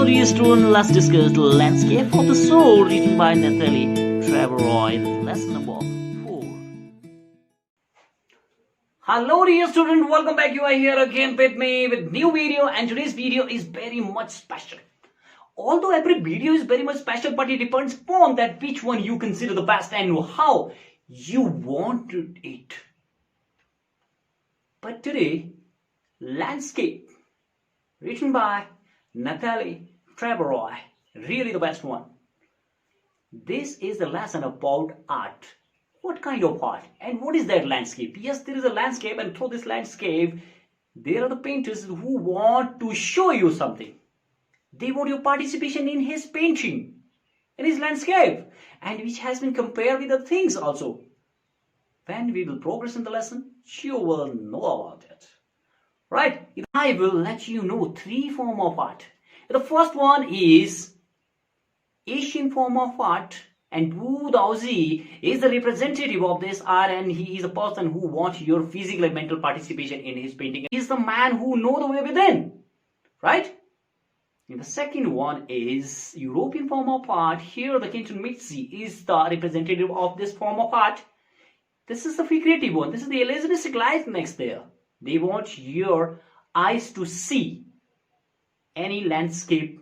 Hello dear student, let's discuss the landscape of the soul written by Natalie Trevor-Roy, lesson number 4. Hello dear student, welcome back. You are here again with me with new video, and today's video is very much special. Although every video is very much special, but it depends upon that which one you consider the best and how you wanted it. But today, landscape written by Natalie Trevor-Roy, really the best one. This is the lesson about art. What kind of art? And what is that landscape? Yes, there is a landscape, and through this landscape, there are the painters who want to show you something. They want your participation in his painting, in his landscape, and which has been compared with other things also. When we will progress in the lesson, you will know about it. Right? I will let you know 3 forms of art. The first one is Asian form of art, and Boo Dawsey is the representative of this art, and he is a person who wants your physical and mental participation in his painting. He is the man who knows the way within. Right? And the second one is European form of art. Here the conceptual is the representative of this form of art. This is the figurative one. This is the illusionistic light next there. They want your eyes to see any landscape,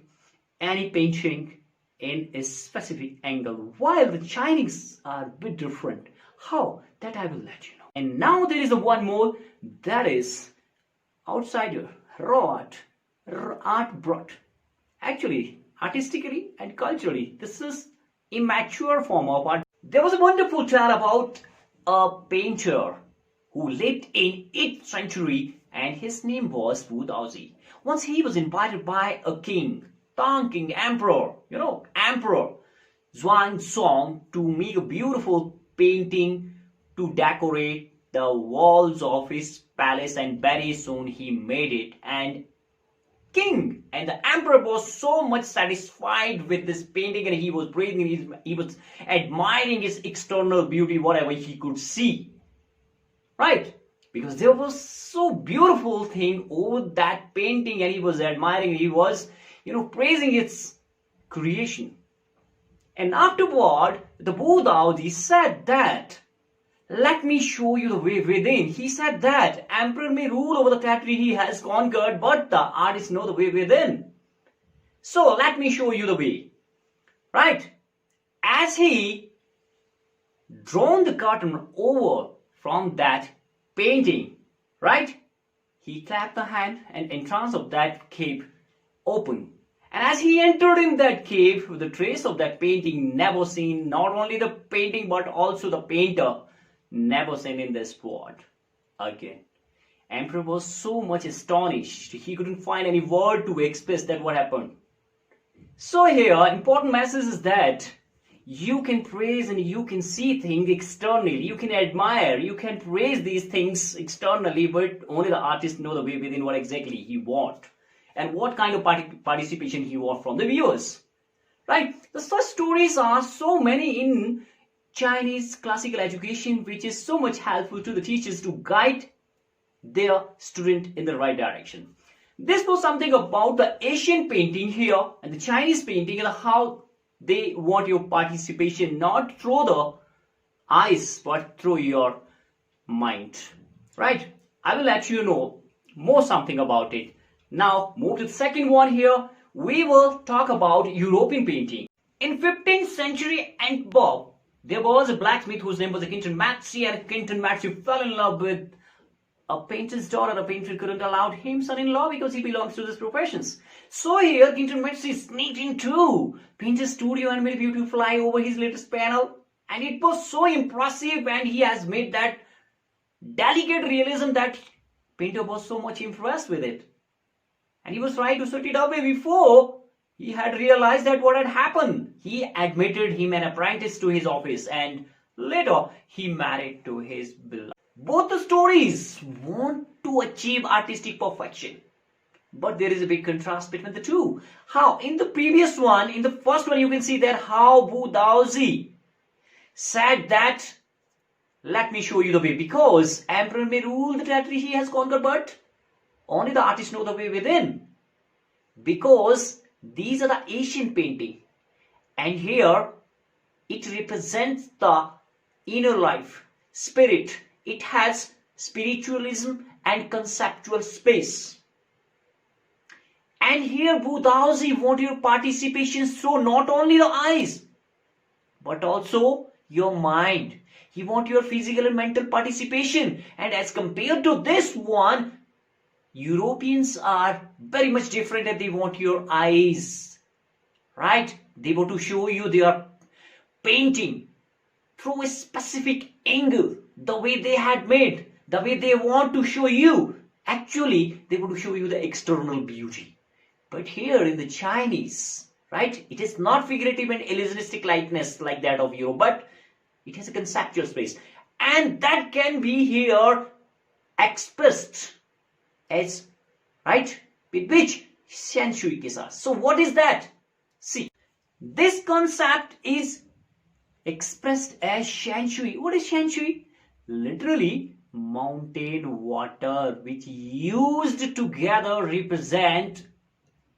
any painting in a specific angle, while the Chinese are a bit different. How? That I will let you know. And now there is one more, that is outsider, raw art brut. Actually, artistically and culturally, this is immature form of art. There was a wonderful tale about a painter who lived in 8th century, and his name was Boo Dawsey. Once he was invited by a king, Tang King, Emperor Xuanzong, to make a beautiful painting to decorate the walls of his palace, and very soon he made it. And king and the emperor was so much satisfied with this painting, and he was praising, he was admiring its external beauty, whatever he could see. Right? Because there was so beautiful thing over that painting, and he was admiring, he was, praising its creation. And afterward, the Boo Dawsey said that, let me show you the way within. He said that emperor may rule over the territory he has conquered, but the artists know the way within. So let me show you the way. Right? As he drawn the curtain over from that painting, right, he clapped the hand, and entrance of that cave opened. And as he entered in that cave, the trace of that painting never seen, not only the painting but also the painter never seen in this spot again. Emperor was so much astonished, he couldn't find any word to express that what happened. So here, important message is that you can praise and you can see things externally, you can admire, you can praise these things externally, but only the artist know the way within what exactly he wants and what kind of participation he wants from the viewers. Right? The such stories are so many in Chinese classical education, which is so much helpful to the teachers to guide their student in the right direction. This was something about the Asian painting here and the Chinese painting, and how they want your participation not through the eyes but through your mind. Right? I will let you know more something about it. Now move to the second one here. We will talk about European painting. In 15th century and above, there was a blacksmith whose name was Conceptual, and Conceptual fell in love with a painter's daughter. The painter couldn't allow him son-in-law because he belongs to this professions. So here, Conceptual sneaked into painter's studio and made a beautiful fly over his latest panel. And it was so impressive, and he has made that delicate realism that painter was so much impressed with it. And he was trying to set it away before he had realized that what had happened. He admitted him an apprentice to his office, and later he married to his beloved. Both the stories want to achieve artistic perfection, but there is a big contrast between the two. How? In the previous one, in the first one, you can see that how Boo Dawsey said that, let me show you the way, because emperor may rule the territory he has conquered, but only the artist know the way within. Because These are the Asian painting, and here it represents the inner life, spirit. It has spiritualism and conceptual space. And here Boo Dawsey want your participation, so not only the eyes, but also your mind. He want your physical and mental participation. And as compared to this one, Europeans are very much different, and they want your eyes, right? They want to show you their painting through a specific angle, the way they had made, the way they want to show you. Actually, they want to show you the external beauty. But here in the Chinese, right, it is not figurative and illusionistic likeness like that of Europe, but it has a conceptual space. And that can be here expressed as, right, with which shanshui ke saath. So what is that? See, this concept is expressed as shanshui. What is shanshui? Literally, mountain water, which used together represent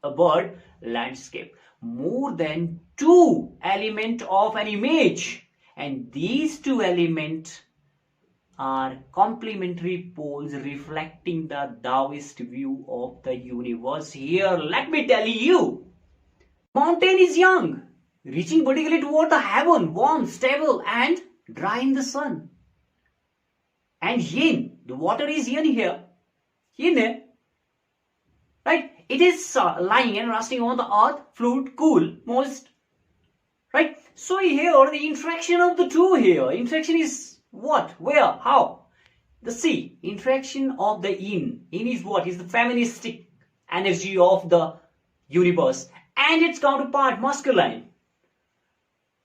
a bird landscape. More than two elements of an image, and these two elements are complementary poles reflecting the Taoist view of the universe. Here, let me tell you, mountain is young, reaching vertically toward the heaven, warm, stable, and dry in the sun. And yin, the water is yin here, yin, right? It is lying and resting on the earth, fluid, cool, moist, right? So here, the interaction of the two here, interaction is what, where, how? The sea, interaction of the yin. Yin is what? Is the feministic energy of the universe, and its counterpart, masculine.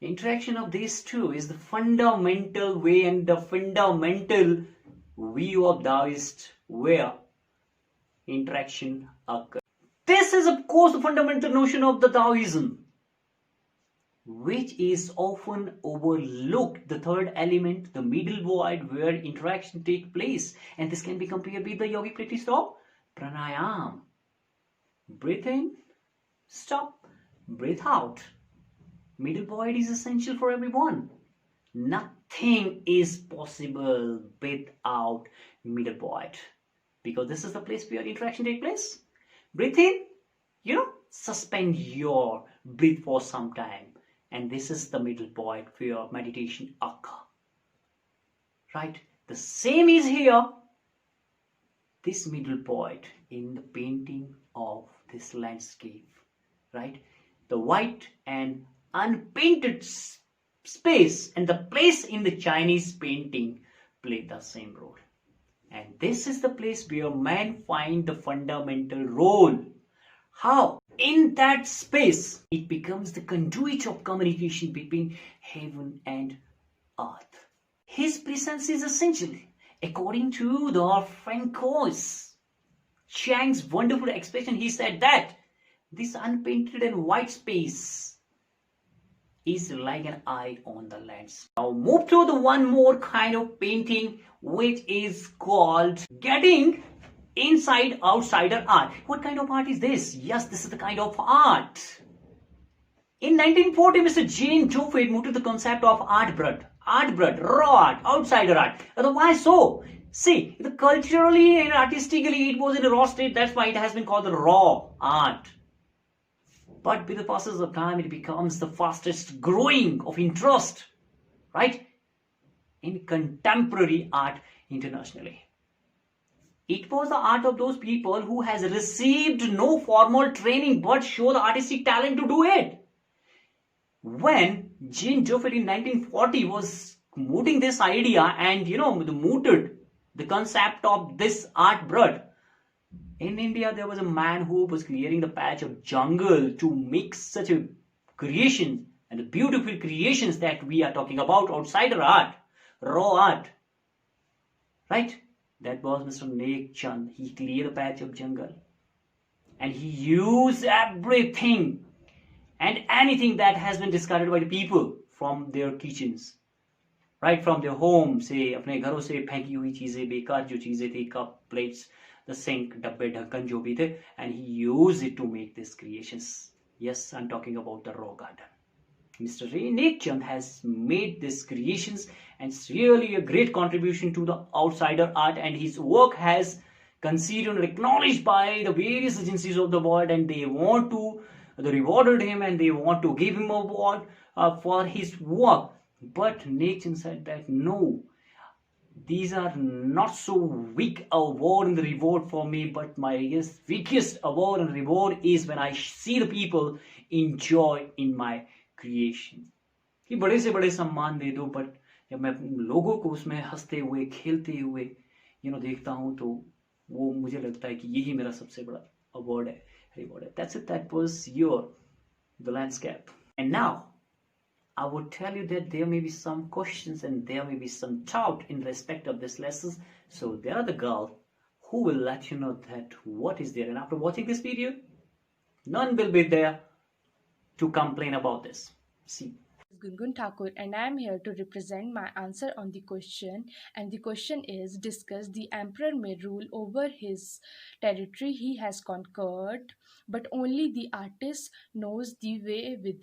Interaction of these two is the fundamental way and the fundamental view of Taoist where interaction occurs. This is, of course, the fundamental notion of the Taoism, which is often overlooked. The third element, the middle void, where interaction takes place. And this can be compared with the yogic practice of pranayama. Breathe in, stop, breathe out. Middle void is essential for everyone. Nothing is possible without middle void, because this is the place where interaction takes place. Breathe in, suspend your breath for some time. And this is the middle void where meditation occurs. Right? The same is here. This middle void in the painting of this landscape. Right? The white and unpainted space and the place in the Chinese painting play the same role. And this is the place where man find the fundamental role. How? In that space, it becomes the conduit of communication between heaven and earth. His presence is essential. According to the Francois Cheng's wonderful expression, he said that this unpainted and white space is like an eye on the landscape. Now move to the one more kind of painting, which is called getting inside outsider art. What kind of art is this? Yes, this is the kind of art. In 1940, Mr. Jean Joffred moved to the concept of art brut, raw art, outsider art. Otherwise, so see, culturally and artistically, it was in a raw state. That's why it has been called the raw art. But with the passage of time, it becomes the fastest growing of interest, right, in contemporary art internationally. It was the art of those people who has received no formal training but show the artistic talent to do it. When Jean Joffred in 1940 was mooting this idea and mooted the concept of this art brut, in India there was a man who was clearing the patch of jungle to make such a creation, and the beautiful creations that we are talking about, outsider art, raw art, right? That was Mr. Nek Chand. He cleared a patch of jungle and he used everything and anything that has been discarded by the people from their kitchens, right, from their home, say अपने घरों से फेंकी हुई चीजें, बेकार जो चीजें थी, cup, plates, the sink, डब्बे, ढक्कन जो भी थे, and he used it to make these creations. Yes, I'm talking about the Raw Garden. Mr. Nick Chung has made these creations, and it's really a great contribution to the outsider art, and his work has considered and acknowledged by the various agencies of the world, and they rewarded him and they want to give him a award for his work. But Nick Chung said that no, these are not so weak award and reward for me, but my weakest award and reward is when I see the people enjoy in my creation. कि बड़े से बड़े सम्मान दे दो, but जब मैं लोगों को उसमें हंसते हुए खेलते हुए देखता हूँ, तो वो मुझे लगता है कि यही मेरा सबसे बड़ा अवार्ड है, रिवॉर्ड है. That's it. That was the landscape. And now I would tell you that there may be some questions and there may be some doubt in respect of this lesson. So there are the girl who will let you know that what is there. And after watching this video, none will be there to complain about this. See. Gungun Thakur, and I am here to represent my answer on the question. And the question is, discuss the emperor may rule over his territory he has conquered, but only the artist knows the way with.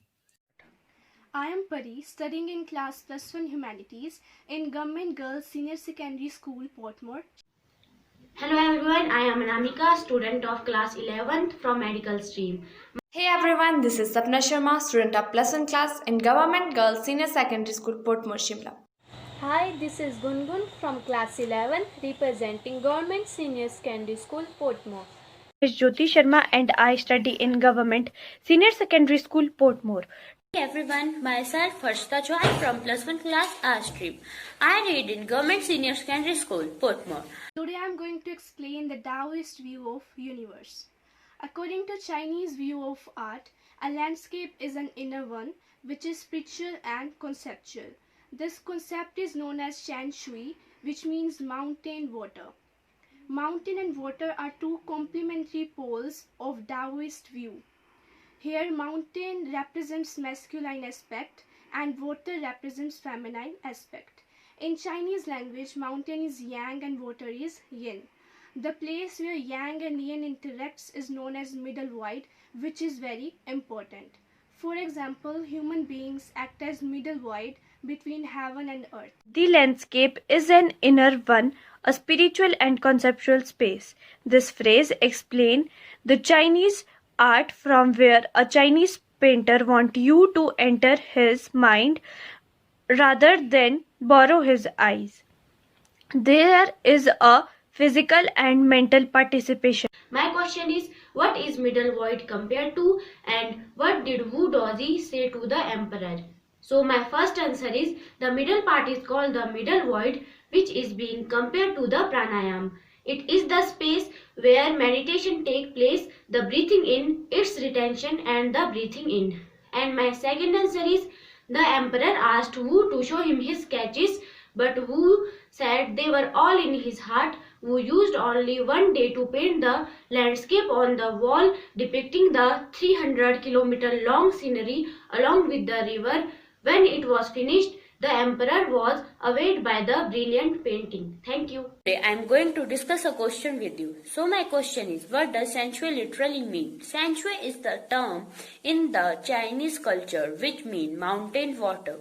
I am Pari, studying in class +1 Humanities in Government Girls Senior Secondary School, Portmore. Hello everyone, I am Anamika, student of class 11th from medical stream. Hey everyone, this is Sapna Sharma, student of +1 class in Government Girls Senior Secondary School, Portmore, Shimla. Hi, this is Gungun from class 11 representing Government Senior Secondary School, Portmore. This is Jyoti Sharma and I study in Government Senior Secondary School, Portmore. Hey everyone, myself Harshita Choi from +1 class R stream. I read in Government Senior Secondary School, Portmore. Today I am going to explain the Taoist view of universe. According to Chinese view of art, a landscape is an inner one which is spiritual and conceptual. This concept is known as shanshui, which means mountain water. Mountain and water are two complementary poles of Taoist view. Here mountain represents masculine aspect and water represents feminine aspect. In Chinese language, mountain is yang and water is yin. The place where yang and yin interacts is known as middle void, which is very important. For example, human beings act as middle void between heaven and earth. The landscape is an inner one, a spiritual and conceptual space. This phrase explains the Chinese art from where a Chinese painter wants you to enter his mind rather than borrow his eyes. There is a physical and mental participation. My question is, what is middle void compared to, and what did Wu Dawsey say to the emperor? So my first answer is, the middle part is called the middle void, which is being compared to the pranayam. It is the space where meditation takes place, the breathing in, its retention and the breathing in. And my second answer is, the emperor asked Wu to show him his sketches, but Wu said they were all in his heart. Wu used only one day to paint the landscape on the wall depicting the 300-kilometer long scenery along with the river. When it was finished, the emperor was awed by the brilliant painting. Thank you. Today I am going to discuss a question with you. So my question is, what does shanshui literally mean? Shanshui is the term in the Chinese culture which means mountain water.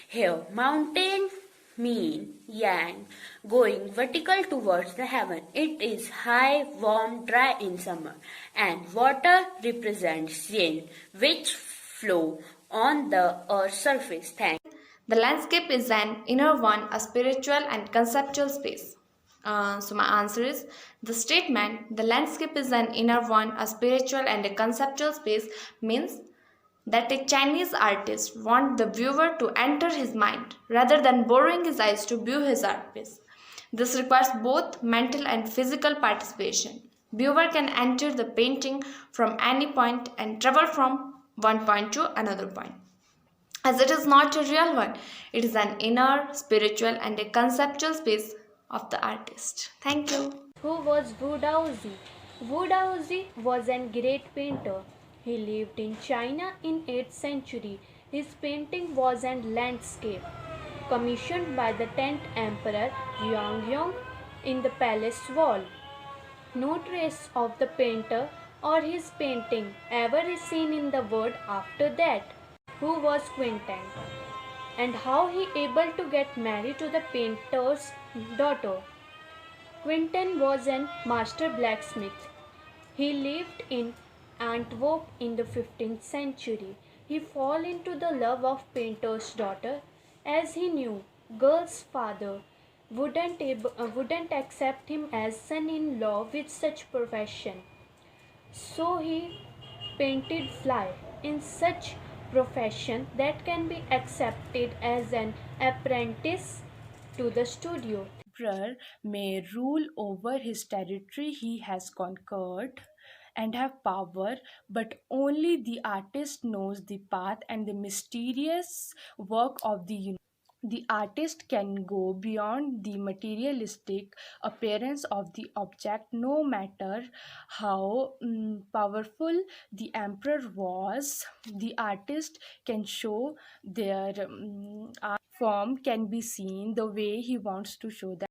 Here, mountain mean yang, going vertical towards the heaven. It is high, warm, dry in summer. And water represents yin, which flow on the earth's surface. Thanks. The landscape is an inner one, a spiritual and conceptual space. So my answer is, the statement, the landscape is an inner one, a spiritual and a conceptual space, means that a Chinese artist wants the viewer to enter his mind rather than borrowing his eyes to view his art piece. This requires both mental and physical participation. Viewer can enter the painting from any point and travel from one point to another point. As it is not a real one, it is an inner, spiritual and a conceptual space of the artist. Thank you. Who was Boo Dawsey? Boo Dawsey was a great painter. He lived in China in 8th century. His painting was a landscape, commissioned by the 10th Emperor Yongyong in the palace wall. No trace of the painter or his painting ever seen in the world after that? Who was Quentin? And how he able to get married to the painter's daughter? Quentin was a master blacksmith. He lived in Antwerp in the 15th century. He fell into the love of painter's daughter as he knew girl's father wouldn't accept him as son-in-law with such profession. So he painted fly in such profession that can be accepted as an apprentice to the studio. Emperor may rule over his territory he has conquered and have power, but only the artist knows the path and the mysterious work of the universe. The artist can go beyond the materialistic appearance of the object, no matter how powerful the emperor was. The artist can show their art form can be seen the way he wants to show that.